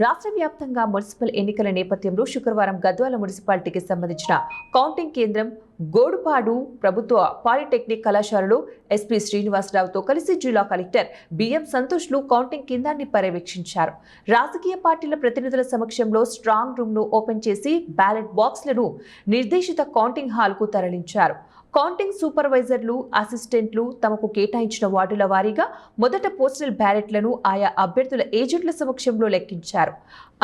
రాష్ట్ర వ్యాప్తంగా మున్సిపల్ ఎన్నికల నేపథ్యంలో శుక్రవారం గద్వాల మున్సిపాలిటీకి సంబంధించిన కౌంటింగ్ కేంద్రం గోడుపాడు ప్రభుత్వ పాలిటెక్నిక్ కళాశాలలో ఎస్పీ శ్రీనివాసరావుతో కలిసి జిల్లా కలెక్టర్ బిఎం సంతోష్లు కౌంటింగ్ కేంద్రాన్ని పర్యవేక్షించారు. రాజకీయ పార్టీల ప్రతినిధుల సమక్షంలో స్ట్రాంగ్ రూమ్ ను ఓపెన్ చేసి బ్యాలెట్ బాక్స్లను నిర్దేశిత కౌంటింగ్ హాల్కు తరలించారు. కౌంటింగ్ సూపర్వైజర్లు, అసిస్టెంట్లు తమకు కేటాయించిన వార్డుల వారీగా మొదట పోస్టల్ బ్యాలెట్లను ఆయా అభ్యర్థుల ఏజెంట్ల సమక్షంలో లెక్కించారు.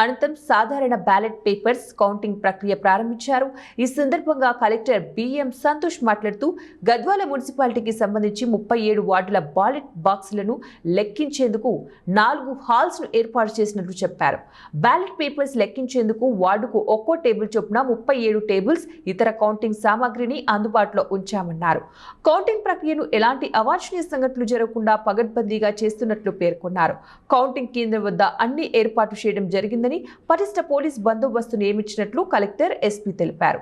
అనంతరం సాధారణ బ్యాలెట్ పేపర్స్ కౌంటింగ్ ప్రక్రియ ప్రారంభించారు. ఈ సందర్భంగా కలెక్టర్ బిఎం సంతోష్ మాట్లాడుతూ గద్వాల మున్సిపాలిటీకి సంబంధించి 37 వార్డుల బ్యాలెట్ బాక్సులను లెక్కించేందుకు 4 హాల్స్ ను ఏర్పాటు చేసినట్లు చెప్పారు. బ్యాలెట్ పేపర్స్ లెక్కించేందుకు వార్డుకు ఒక్కో టేబుల్ చొప్పున 37 టేబుల్స్ ఇతర కౌంటింగ్ సామాగ్రిని అందుబాటులో ఉంచామన్నారు. కౌంటింగ్ ప్రక్రియను ఎలాంటి అవాంఛనీయ సంఘటనలు జరగకుండా పగడ్బందీగా చేస్తున్నట్లు పేర్కొన్నారు. కౌంటింగ్ కేంద్రం వద్ద అన్ని ఏర్పాటు చేయడం జరిగిందని, పటిష్ట పోలీస్ బందోబస్తు నియమించినట్లు కలెక్టర్ ఎస్పీ తెలిపారు.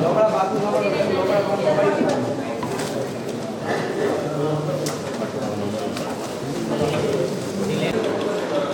లోపల